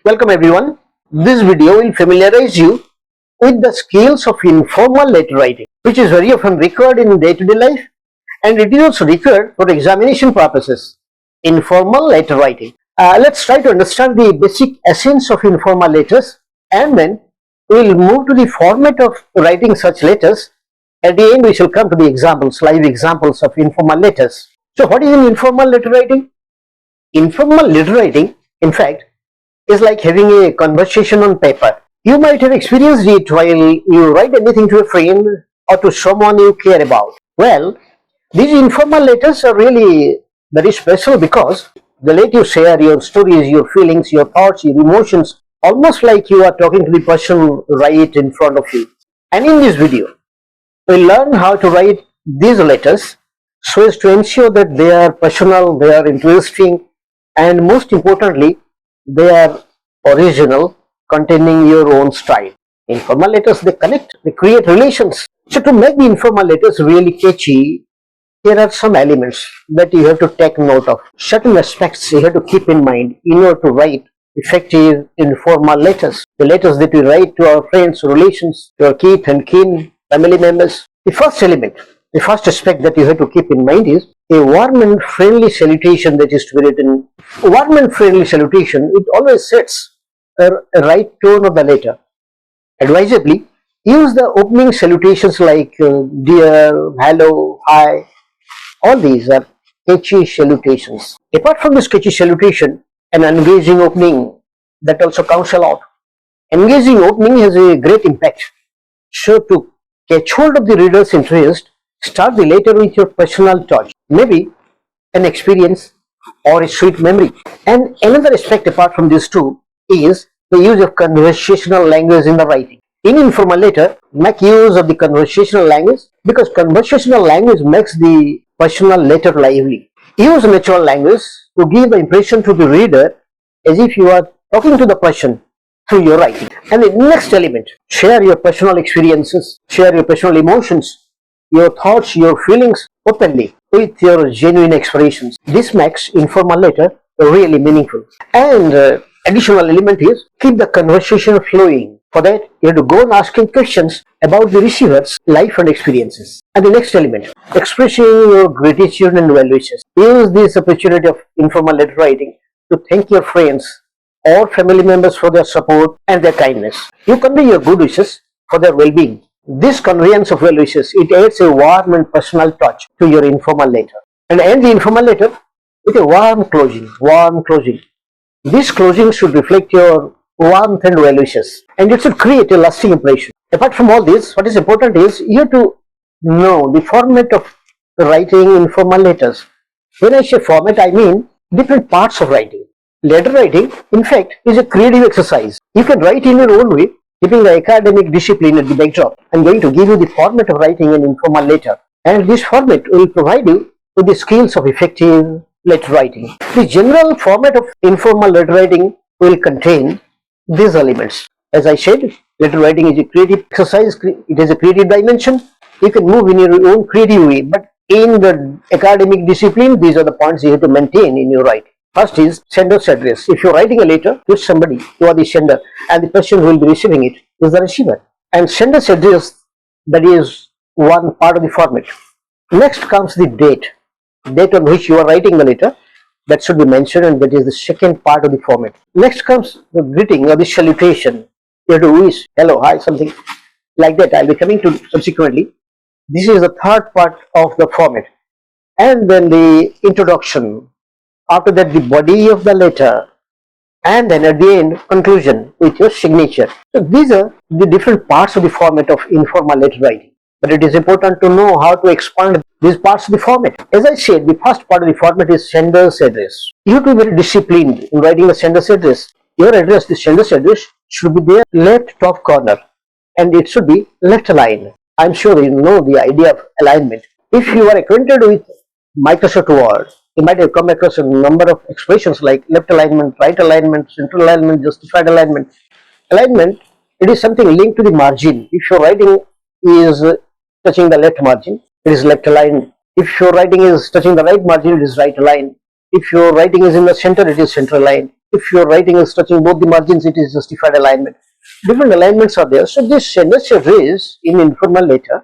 Welcome everyone. This video will familiarize you with the skills of informal letter writing, which is very often required in day-to-day life, and it is also required for examination purposes. Informal letter writing. Let's try to understand the basic essence of informal letters, and then we will move to the format of writing such letters. At the end, we shall come to the examples, live examples of informal letters. So, what is an informal letter writing? Informal letter writing, in fact, is like having a conversation on paper. You might have experienced it while you write anything to a friend or to someone you care about. Well, these informal letters are really very special because they let you share your stories, your feelings, your thoughts, your emotions, almost like you are talking to the person right in front of you. And in this video, we'll learn how to write these letters so as to ensure that they are personal, they are interesting, and most importantly, they are original, containing your own style. Informal letters, they connect, they create relations. So to make the informal letters really catchy, here are some elements that you have to take note of. Certain aspects you have to keep in mind in order to write effective informal letters. The letters that we write to our friends, relations, to our kith and kin, family members. The first element, the first aspect that you have to keep in mind is a warm and friendly salutation that is to be written. Warm and friendly salutation, it always sets a right tone of the letter. Advisably, use the opening salutations like dear, hello, hi. All these are sketchy salutations. Apart from the sketchy salutation, an engaging opening that also counts a lot. Engaging opening has a great impact. So to catch hold of the reader's interest, start the letter with your personal touch, maybe an experience or a sweet memory. And another aspect apart from these two is the use of conversational language in the writing. In informal letter, make use of the conversational language because conversational language makes the personal letter lively. Use natural language to give the impression to the reader as if you are talking to the person through your writing. And the next element, share your personal experiences, share your personal emotions, your thoughts, your feelings openly with your genuine expressions. This makes informal letter really meaningful. And additional element is keep the conversation flowing. For that, you have to go on asking questions about the receiver's life and experiences. And the next element, expressing your gratitude and well wishes. Use this opportunity of informal letter writing to thank your friends or family members for their support and their kindness. You convey your good wishes for their well-being. This conveyance of well wishes, it adds a warm and personal touch to your informal letter. And end the informal letter with a warm closing, warm closing. This closing should reflect your warmth and well wishes, and it should create a lasting impression. Apart from all this, what is important is you have to know the format of writing informal letters. When I say format, I mean different parts of writing. Letter writing, in fact, is a creative exercise. You can write in your own way, keeping the academic discipline at the backdrop. I'm going to give you the format of writing an informal letter, and this format will provide you with the skills of effective letter writing. The general format of informal letter writing will contain these elements. As I said, letter writing is a creative exercise, it has a creative dimension. You can move in your own creative way, but in the academic discipline, these are the points you have to maintain in your writing. First is sender's address. If you're writing a letter to somebody, you are the sender, and the person who will be receiving it is the receiver. And sender's address, that is one part of the format. Next comes the date on which you are writing the letter. That should be mentioned, and that is the second part of the format. Next comes the greeting or the salutation. You have to wish, hello, hi, something like that. I'll be coming to subsequently. This is the third part of the format. And then the introduction. After that, the body of the letter, and then at the end, conclusion with your signature. So these are the different parts of the format of informal letter writing. But it is important to know how to expand these parts of the format. As I said, the first part of the format is sender's address. You have to be very disciplined in writing the sender's address. Your address, the sender's address, should be there left top corner, and it should be left aligned. I'm sure you know the idea of alignment. If you are acquainted with Microsoft Word, you might have come across a number of expressions like left alignment, right alignment, central alignment, justified alignment. Alignment, it is something linked to the margin. If your writing is touching the left margin, it is left aligned. If your writing is touching the right margin, it is right aligned. If your writing is in the center, it is center aligned. If your writing is touching both the margins, it is justified alignment. Different alignments are there. So this sentence is in informal letter,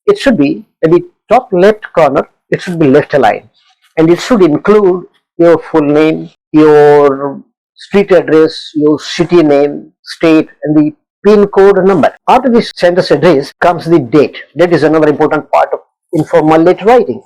it should be at the top left corner, it should be left aligned. And it should include your full name, your street address, your city name, state, and the pin code number. After this sentence address comes the date. That is another important part of informal letter writing.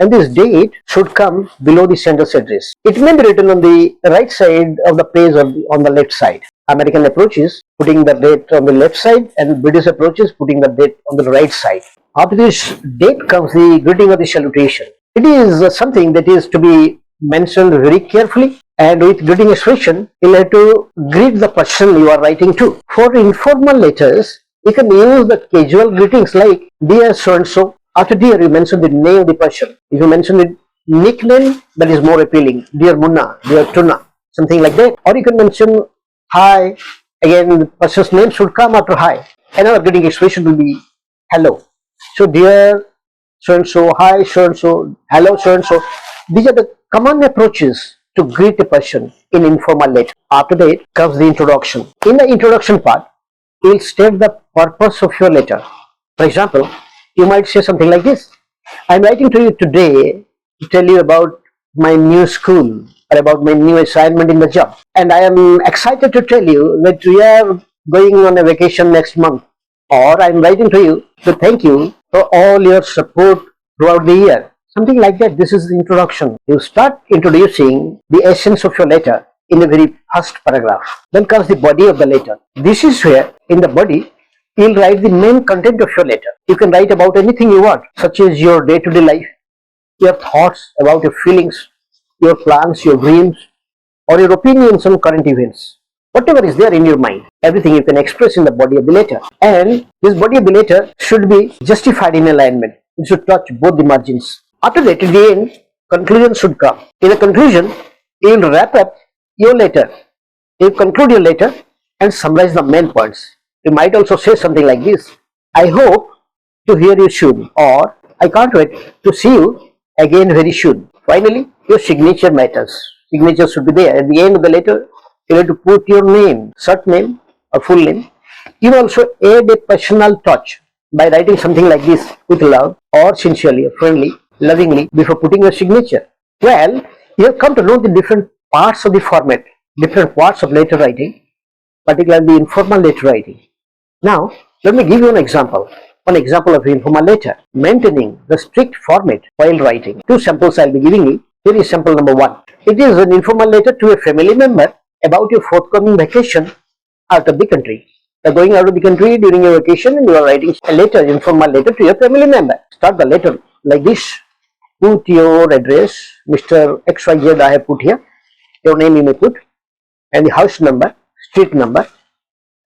And this date should come below the sentence address. It may be written on the right side of the page or on the left side. American approaches putting the date on the left side, and British approaches putting the date on the right side. After this date comes the greeting or the salutation. It is something that is to be mentioned very carefully, and with greeting expression you have to greet the person you are writing to. For informal letters, you can use the casual greetings like dear so and so. After dear, you mention the name of the person. If you mention the nickname, that is more appealing. Dear Munna, dear Tuna, something like that. Or you can mention hi. Again, the person's name should come after hi. Another greeting expression will be hello. So dear so and so, hi so and so, hello so and so. These are the common approaches to greet a person in informal letter. After that comes the introduction. In the introduction part, you will state the purpose of your letter. For example, you might say something like this: I am writing to you today to tell you about my new school or about my new assignment in the job. And I am excited to tell you that we are going on a vacation next month. Or I am writing to you to thank you for all your support throughout the year. Something like that. This is the introduction. You start introducing the essence of your letter in the very first paragraph. Then comes the body of the letter. This is where in the body you will write the main content of your letter. You can write about anything you want, such as your day-to-day life, your thoughts about your feelings, your plans, your dreams, or your opinions on current events. Whatever is there in your mind, everything you can express in the body of the letter. And this body of the letter should be justified in alignment. It should touch both the margins. After that, at the end, conclusion should come. In the conclusion, you will wrap up your letter. You conclude your letter and summarize the main points. You might also say something like this: I hope to hear you soon, or I can't wait to see you again very soon. Finally, your signature matters. Signature should be there. At the end of the letter, you have to put your name, short name or full name. You also add a personal touch by writing something like this: with love, or sincerely, or friendly, lovingly, before putting your signature. Well, you have come to know the different parts of the format, different parts of letter writing, particularly informal letter writing. Now, let me give you an example. One example of informal letter. Maintaining the strict format while writing. Two samples I'll be giving you. Here is sample number one. It is an informal letter to a family member about your forthcoming vacation out of the country. You are going out of the country during your vacation and you are writing a letter, informal letter to your family member. Start the letter like this. Put your address, Mr. XYZ I have put here. Your name you may put, and the house number, street number,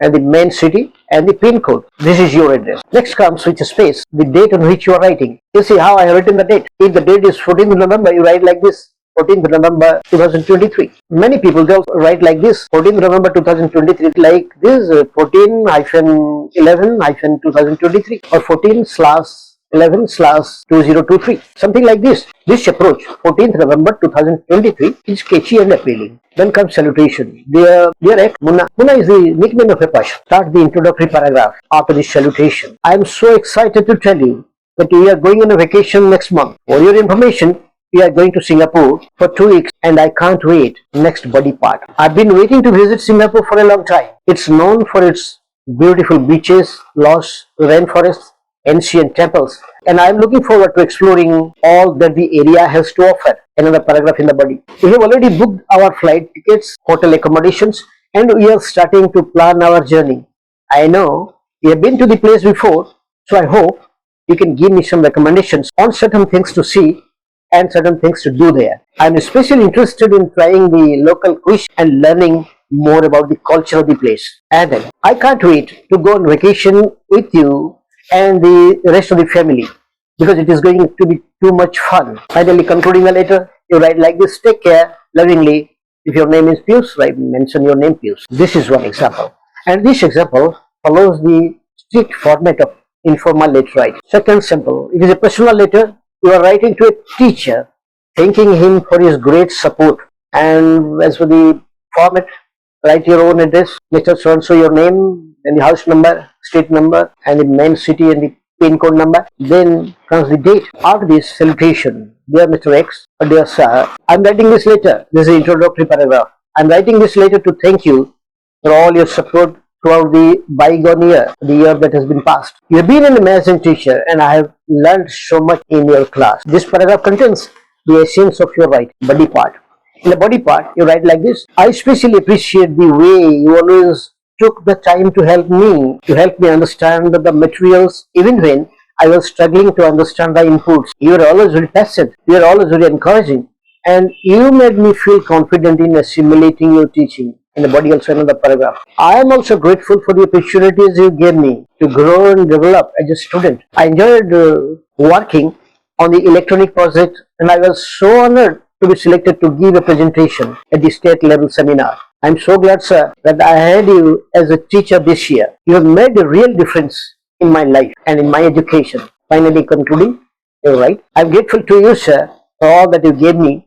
and the main city and the pin code. This is your address. Next comes with a space, the date on which you are writing. You see how I have written the date. If the date is 14th November, you write like this: 14th November 2023. Many people just write like this: 14th November 2023, like this: 14-11-2023 or 14/11/2023, something like this. This approach, 14th November 2023, is catchy and appealing. Then comes salutation. Dear X, Munna. Munna is the nickname of a person. Start the introductory paragraph after the salutation. I am so excited to tell you that we are going on a vacation next month. For your information, we are going to Singapore for 2 weeks and I can't wait. Next body part. I've been waiting to visit Singapore for a long time. It's known for its beautiful beaches, lush rainforests, ancient temples, and I am looking forward to exploring all that the area has to offer. Another paragraph in the body. We have already booked our flight tickets, hotel accommodations, and we are starting to plan our journey. I know you have been to the place before, so I hope you can give me some recommendations on certain things to see and certain things to do there. I am especially interested in trying the local cuisine and learning more about the culture of the place. And then, I can't wait to go on vacation with you and the rest of the family, because it is going to be too much fun. Finally, concluding the letter, you write like this: take care, lovingly. If your name is Pius, write, mention your name Pius. This is one example. And this example follows the strict format of informal letter writing. Second sample, it is a personal letter. You are writing to a teacher thanking him for his great support. And as for the format, write your own address, Mr. So and so, your name and the house number, street number, and the main city and the pin code number. Then comes the date. After this salutation, dear Mr. X, or dear Sir, I'm writing this letter. This is the introductory paragraph. I'm writing this letter to thank you for all your support throughout the bygone year, the year that has been passed. You have been an amazing teacher and I have learned so much in your class. This paragraph contains the essence of your writing, body part. In the body part, you write like this: I especially appreciate the way you always took the time to help me understand the materials even when I was struggling to understand the inputs. You were always very patient, you were always very encouraging, and you made me feel confident in assimilating your teaching. In the body also another paragraph. I am also grateful for the opportunities you gave me to grow and develop as a student. I enjoyed working on the electronic project and I was so honored to be selected to give a presentation at the state level seminar. I am so glad, sir, that I had you as a teacher this year. You have made a real difference in my life and in my education. Finally concluding, you're right. I'm grateful to you, sir, for all that you gave me,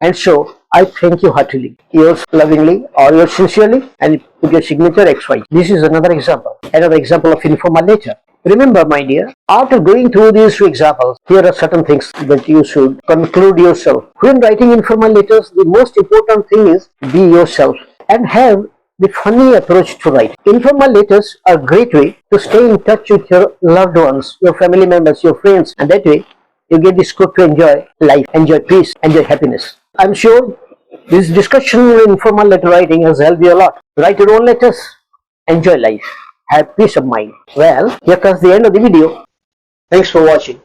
and so I thank you heartily. Yours lovingly or yours sincerely, and put your signature XY. This is another example of informal letter. Remember, my dear, after going through these two examples, here are certain things that you should conclude yourself. When writing informal letters, the most important thing is be yourself and have the funny approach to write. Informal letters are a great way to stay in touch with your loved ones, your family members, your friends, and that way you get the scope to enjoy life, enjoy peace, enjoy happiness. I'm sure this discussion on informal letter writing has helped you a lot. Write your own letters, enjoy life, have peace of mind. Well, here comes the end of the video. Thanks for watching.